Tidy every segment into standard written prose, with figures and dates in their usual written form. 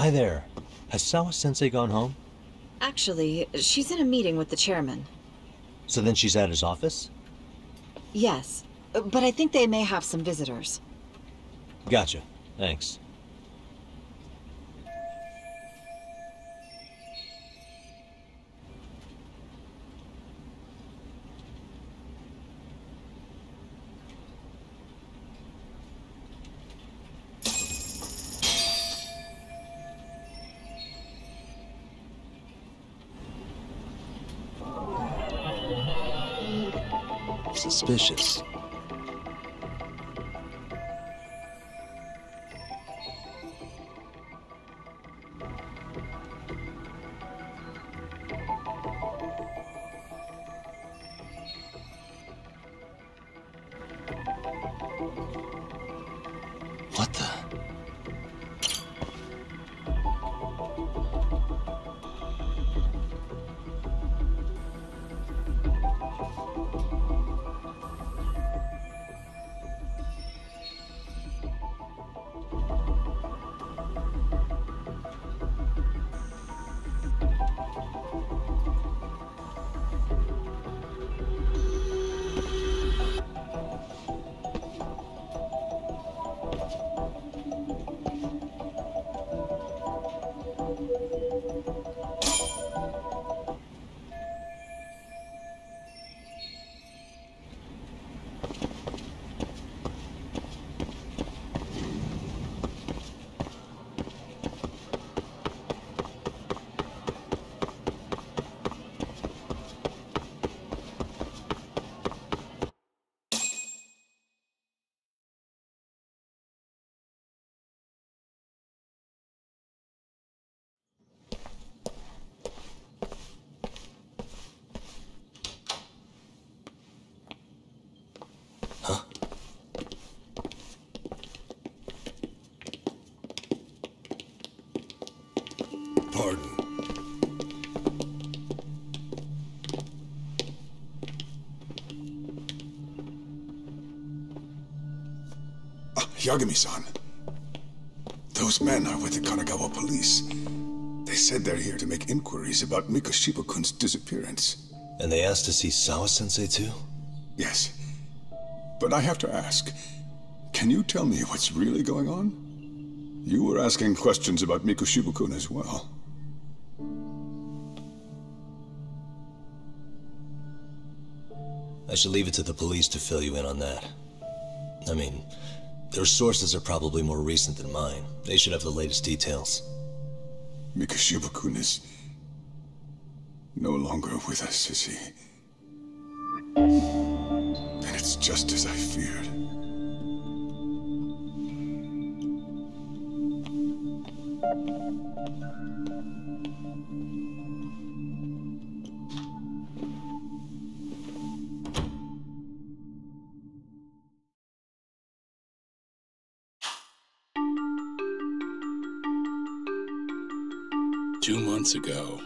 Hi there. Has Sawa-sensei gone home? Actually, she's in a meeting with the chairman. So then she's at his office? Yes, but I think they may have some visitors. Gotcha. Thanks. Suspicious. What the? Pardon. Yagami-san. Those men are with the Kanagawa police. They said they're here to make inquiries about Mikoshiba-kun's disappearance. And they asked to see Sawa-sensei too? Yes. But I have to ask, can you tell me what's really going on? You were asking questions about Mikoshiba-kun as well. I should leave it to the police to fill you in on that. I mean, their sources are probably more recent than mine. They should have the latest details. Mikoshiba-kun is no longer with us, is he? Then it's just as I feared. Two months ago,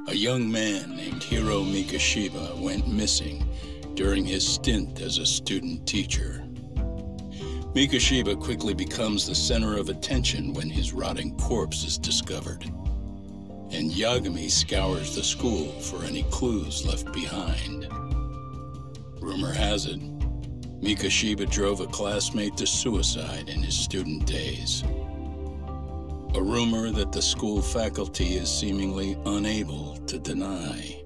a young man named Hiro Mikoshiba went missing during his stint as a student teacher. Mikoshiba quickly becomes the center of attention when his rotting corpse is discovered, and Yagami scours the school for any clues left behind. Rumor has it, Mikoshiba drove a classmate to suicide in his student days. A rumor that the school faculty is seemingly unable to deny.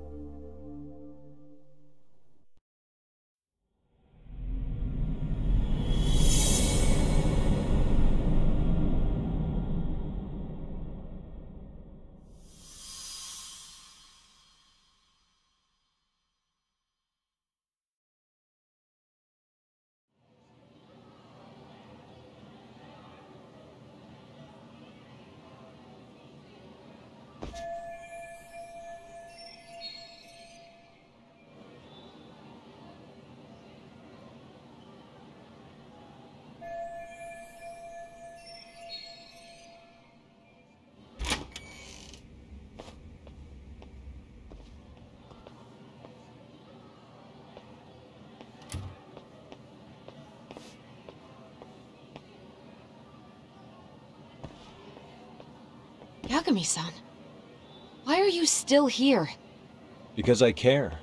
Yagami-san, why are you still here? Because I care.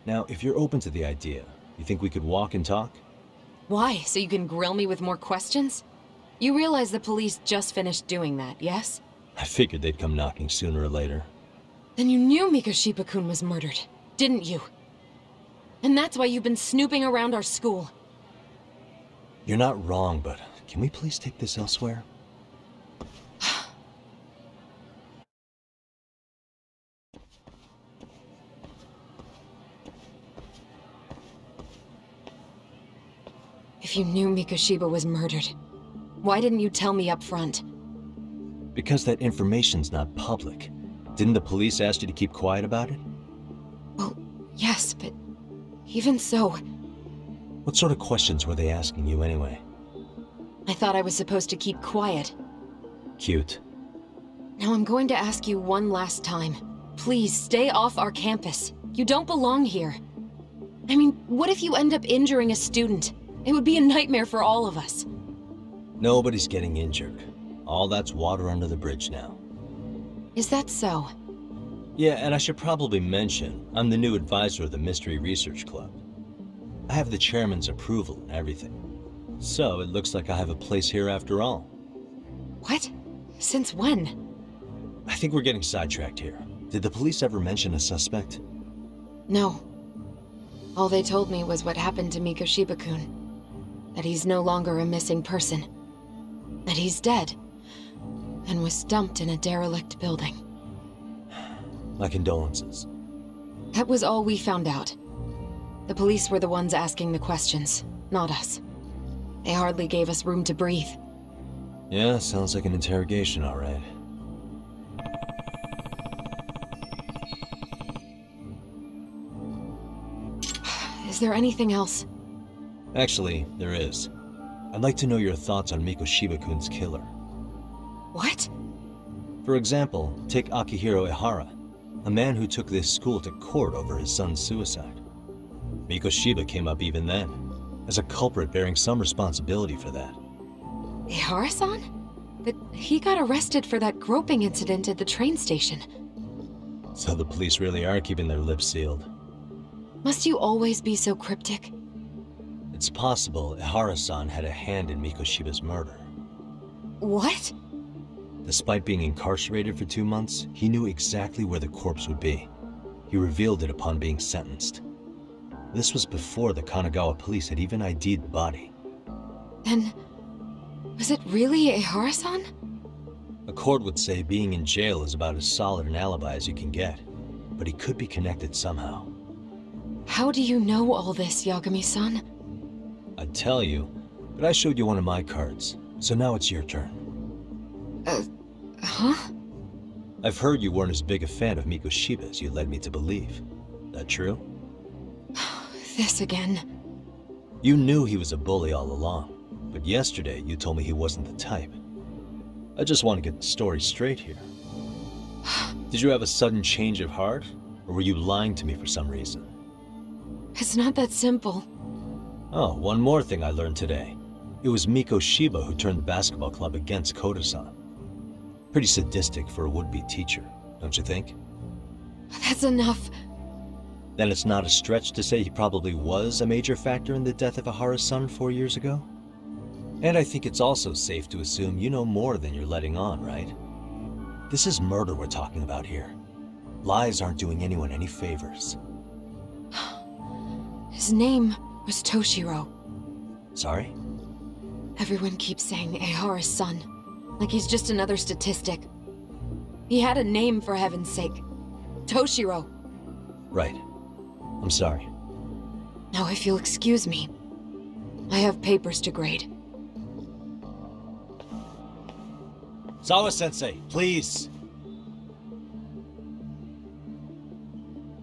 Now, if you're open to the idea, you think we could walk and talk? Why? So you can grill me with more questions? You realize the police just finished doing that, yes? I figured they'd come knocking sooner or later. Then you knew Mikoshiba-kun was murdered, didn't you? And that's why you've been snooping around our school. You're not wrong, but can we please take this elsewhere? If you knew Mikoshiba was murdered, why didn't you tell me up front? Because that information's not public. Didn't the police ask you to keep quiet about it? Well, yes, but even so... What sort of questions were they asking you anyway? I thought I was supposed to keep quiet. Cute. Now I'm going to ask you one last time. Please, stay off our campus. You don't belong here. I mean, what if you end up injuring a student? It would be a nightmare for all of us. Nobody's getting injured. All that's water under the bridge now. Is that so? Yeah, and I should probably mention, I'm the new advisor of the Mystery Research Club. I have the chairman's approval and everything. So, it looks like I have a place here after all. What? Since when? I think we're getting sidetracked here. Did the police ever mention a suspect? No. All they told me was what happened to Mikoshiba-kun. That he's no longer a missing person. That he's dead. And was dumped in a derelict building. My condolences. That was all we found out. The police were the ones asking the questions, not us. They hardly gave us room to breathe. Yeah, sounds like an interrogation, all right. Is there anything else? Actually, there is. I'd like to know your thoughts on Mikoshiba-kun's killer. What? For example, take Akihiro Ihara, a man who took this school to court over his son's suicide. Mikoshiba came up even then, as a culprit bearing some responsibility for that. Ihara-san? But he got arrested for that groping incident at the train station. So the police really are keeping their lips sealed. Must you always be so cryptic? It's possible Ihara-san had a hand in Mikoshiba's murder. What? Despite being incarcerated for 2 months, he knew exactly where the corpse would be. He revealed it upon being sentenced. This was before the Kanagawa police had even ID'd the body. Then... was it really Ihara-san? A court would say being in jail is about as solid an alibi as you can get, but he could be connected somehow. How do you know all this, Yagami-san? I'd tell you, but I showed you one of my cards, so now it's your turn. Huh? I've heard you weren't as big a fan of Mikoshiba as you led me to believe. That true? This again. You knew he was a bully all along, but yesterday you told me he wasn't the type. I just want to get the story straight here. Did you have a sudden change of heart, or were you lying to me for some reason? It's not that simple. Oh, one more thing I learned today. It was Mikoshiba who turned the basketball club against Koda-san. Pretty sadistic for a would-be teacher, don't you think? That's enough. Then it's not a stretch to say he probably was a major factor in the death of Ihara's son 4 years ago? And I think it's also safe to assume you know more than you're letting on, right? This is murder we're talking about here. Lies aren't doing anyone any favors. His name was Toshiro. Sorry? Everyone keeps saying Ihara's son, like he's just another statistic. He had a name, for heaven's sake. Toshiro. Right. I'm sorry. Now, if you'll excuse me, I have papers to grade. Sawa-sensei, please!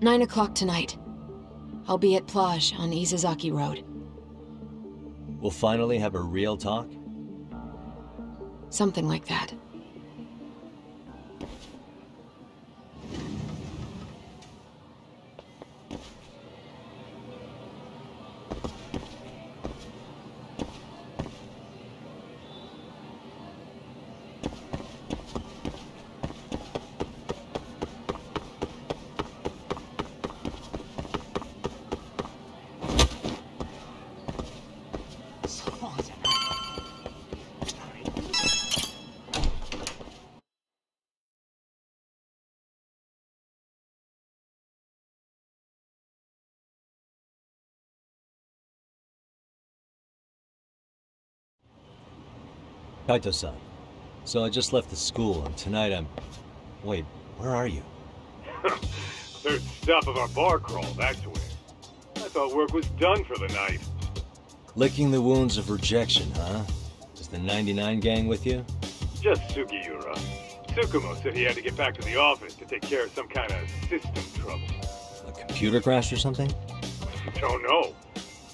9 o'clock tonight. I'll be at Plage on Izazaki Road. We'll finally have a real talk? Something like that. Kaito-san. So I just left the school, and tonight I'm... Wait, where are you? Third stop of our bar crawl, that's where. I thought work was done for the night. Licking the wounds of rejection, huh? Is the 99 gang with you? Just Sugiura. Tsukumo said he had to get back to the office to take care of some kind of system trouble. A computer crash or something? Don't know.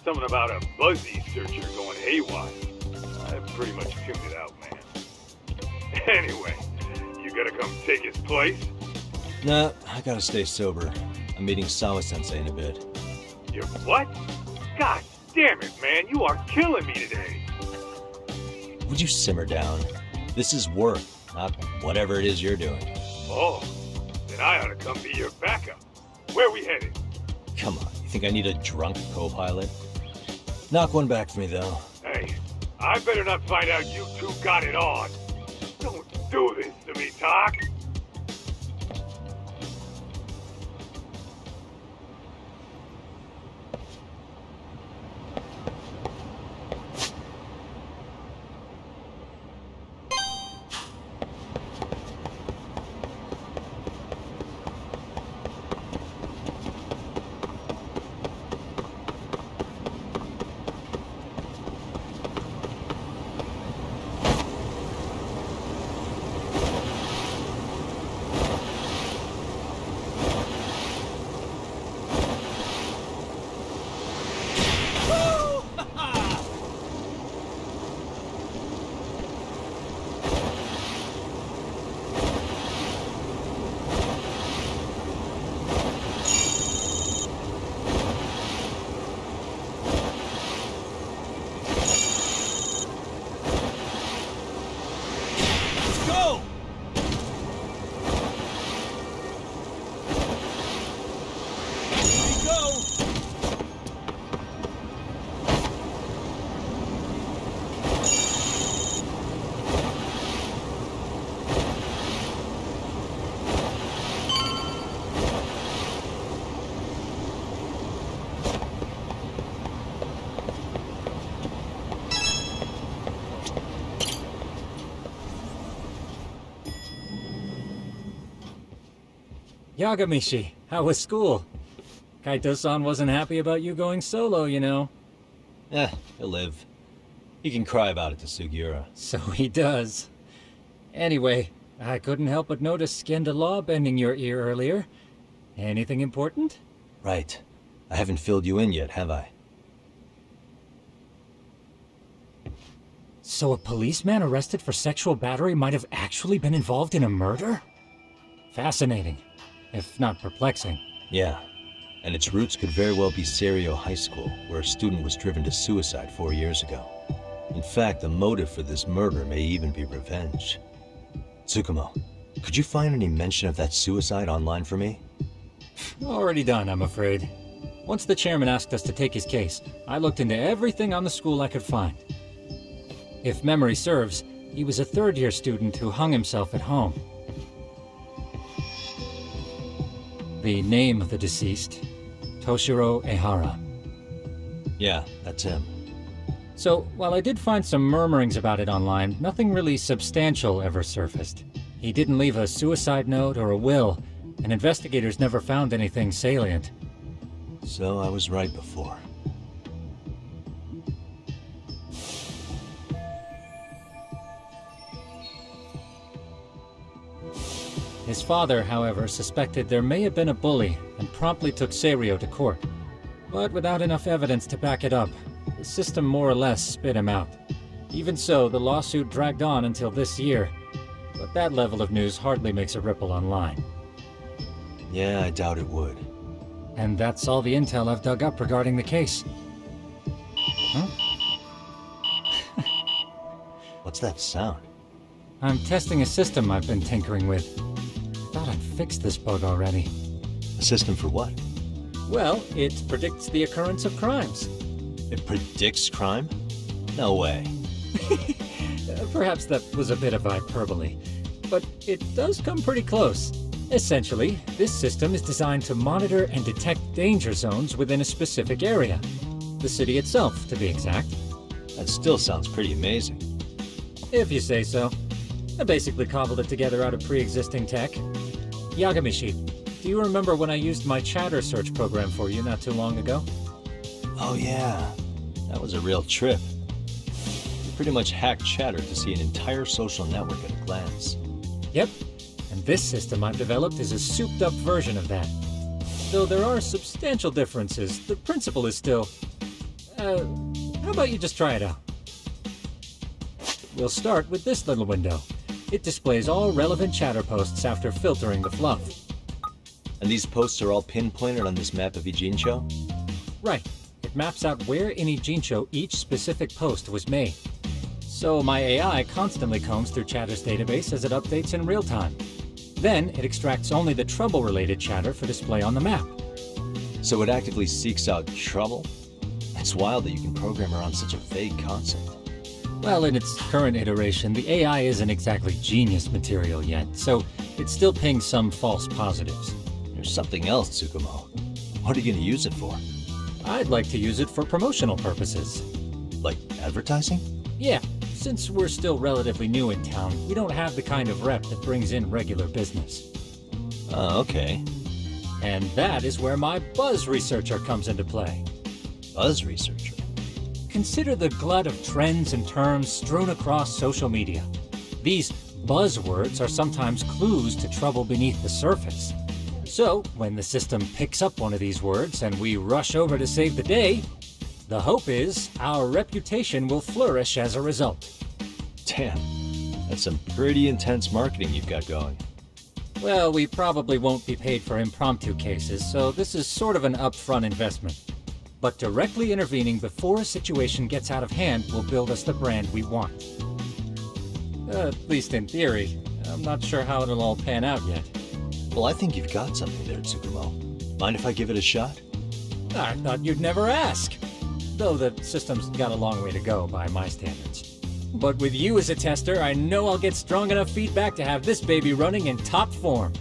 Something about a Buzzy searcher going haywire. I pretty much tuned it out, man. Anyway, you gotta come take his place? Nah, I gotta stay sober. I'm meeting Sawa-sensei in a bit. You what? God damn it, man, you are killing me today. Would you simmer down? This is work, not whatever it is you're doing. Oh, then I ought to come be your backup. Where we headed? Come on, you think I need a drunk co-pilot? Knock one back for me, though. Hey, I better not find out you two got it on. Don't do this to me, Tak. Yagamishi, how was school? Kaito-san wasn't happy about you going solo, you know. He'll live. He can cry about it to Sugiura. So he does. Anyway, I couldn't help but notice Skenda Law bending your ear earlier. Anything important? Right. I haven't filled you in yet, have I? So a policeman arrested for sexual battery might have actually been involved in a murder? Fascinating, if not perplexing. Yeah, and its roots could very well be Serio High School, where a student was driven to suicide 4 years ago. In fact, the motive for this murder may even be revenge. Tsukumo, could you find any mention of that suicide online for me? Already done, I'm afraid. Once the chairman asked us to take his case, I looked into everything on the school I could find. If memory serves, he was a third-year student who hung himself at home. The name of the deceased, Toshiro Ehara. Yeah, that's him. So, while I did find some murmurings about it online, nothing really substantial ever surfaced. He didn't leave a suicide note or a will, and investigators never found anything salient. So I was right before. His father, however, suspected there may have been a bully and promptly took Serio to court. But without enough evidence to back it up, the system more or less spit him out. Even so, the lawsuit dragged on until this year. But that level of news hardly makes a ripple online. Yeah, I doubt it would. And that's all the intel I've dug up regarding the case. Huh? What's that sound? I'm testing a system I've been tinkering with. Thought I'd fixed this bug already. A system for what? Well, it predicts the occurrence of crimes. It predicts crime? No way. Perhaps that was a bit of hyperbole, but it does come pretty close. Essentially, this system is designed to monitor and detect danger zones within a specific area. The city itself, to be exact. That still sounds pretty amazing. If you say so. I basically cobbled it together out of pre-existing tech. Yagami, do you remember when I used my chatter search program for you not too long ago? Oh yeah, that was a real trip. You pretty much hacked Chatter to see an entire social network at a glance. Yep, and this system I've developed is a souped-up version of that. Though there are substantial differences, the principle is still... how about you just try it out? We'll start with this little window. It displays all relevant chatter posts after filtering the fluff. And these posts are all pinpointed on this map of Ijincho? Right. It maps out where in Ijincho each specific post was made. So my AI constantly combs through Chatter's database as it updates in real time. Then it extracts only the trouble-related chatter for display on the map. So it actively seeks out trouble? It's wild that you can program around such a vague concept. Well, in its current iteration, the AI isn't exactly genius material yet, so it still pings some false positives. There's something else, Tsukumo. What are you going to use it for? I'd like to use it for promotional purposes. Like advertising? Yeah, since we're still relatively new in town, we don't have the kind of rep that brings in regular business. Okay. And that is where my buzz researcher comes into play. Buzz researcher? Consider the glut of trends and terms strewn across social media. These buzzwords are sometimes clues to trouble beneath the surface. So, when the system picks up one of these words and we rush over to save the day, the hope is our reputation will flourish as a result. Damn, that's some pretty intense marketing you've got going. Well, we probably won't be paid for impromptu cases, so this is sort of an upfront investment. But directly intervening before a situation gets out of hand will build us the brand we want. At least in theory. I'm not sure how it'll all pan out yet. Well, I think you've got something there, Tsukumo. Mind if I give it a shot? I thought you'd never ask. Though the system's got a long way to go by my standards. But with you as a tester, I know I'll get strong enough feedback to have this baby running in top form.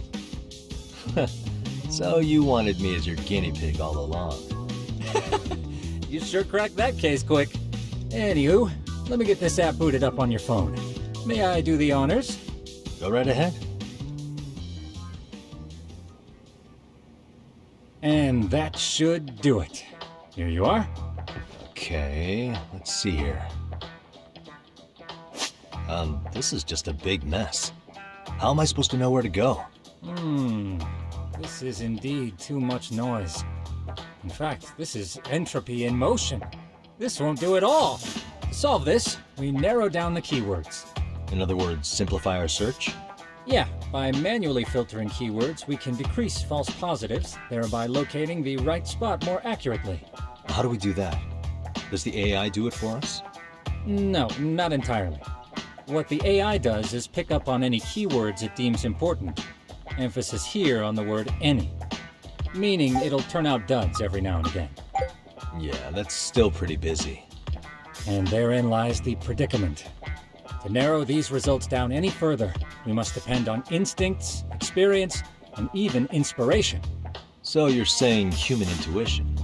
So you wanted me as your guinea pig all along. You sure cracked that case quick. Anywho, let me get this app booted up on your phone. May I do the honors? Go right ahead. And that should do it. Here you are. Okay, let's see here. This is just a big mess. How am I supposed to know where to go? This is indeed too much noise. In fact, this is entropy in motion. This won't do it all. To solve this, we narrow down the keywords. In other words, simplify our search? Yeah, by manually filtering keywords, we can decrease false positives, thereby locating the right spot more accurately. How do we do that? Does the AI do it for us? No, not entirely. What the AI does is pick up on any keywords it deems important. Emphasis here on the word any. Meaning it'll turn out duds every now and again. Yeah, that's still pretty busy. And therein lies the predicament. To narrow these results down any further, we must depend on instincts, experience, and even inspiration. So you're saying human intuition?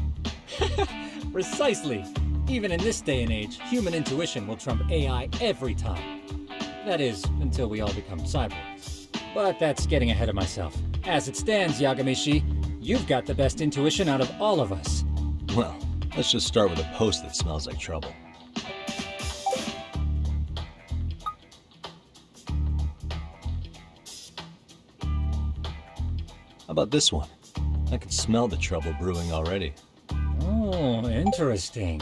Precisely. Even in this day and age, human intuition will trump AI every time. That is, until we all become cyborgs. But that's getting ahead of myself. As it stands, Yagami, you've got the best intuition out of all of us. Well, let's just start with a post that smells like trouble. How about this one? I can smell the trouble brewing already. Oh, interesting.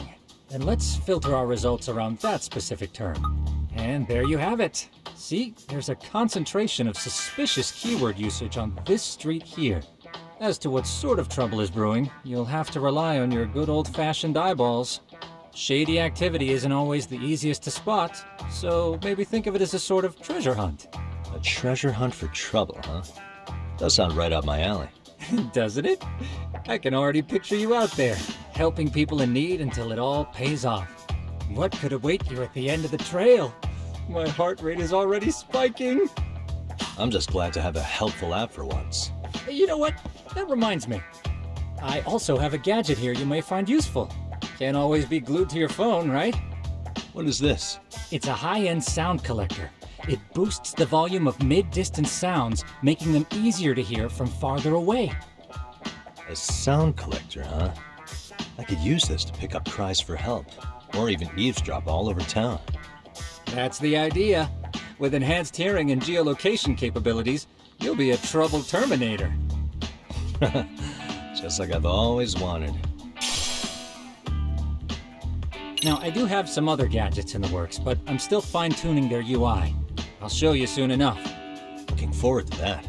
Then let's filter our results around that specific term. And there you have it. See, there's a concentration of suspicious keyword usage on this street here. As to what sort of trouble is brewing, you'll have to rely on your good old-fashioned eyeballs. Shady activity isn't always the easiest to spot, so maybe think of it as a sort of treasure hunt. A treasure hunt for trouble, huh? Does sound right up my alley. Doesn't it? I can already picture you out there, helping people in need until it all pays off. What could await you at the end of the trail? My heart rate is already spiking. I'm just glad to have a helpful app for once. You know what? That reminds me. I also have a gadget here you may find useful. Can't always be glued to your phone, right? What is this? It's a high-end sound collector. It boosts the volume of mid-distance sounds, making them easier to hear from farther away. A sound collector, huh? I could use this to pick up cries for help, or even eavesdrop all over town. That's the idea. With enhanced hearing and geolocation capabilities, you'll be a troubled Terminator. Just like I've always wanted. Now, I do have some other gadgets in the works, but I'm still fine-tuning their UI. I'll show you soon enough. Looking forward to that.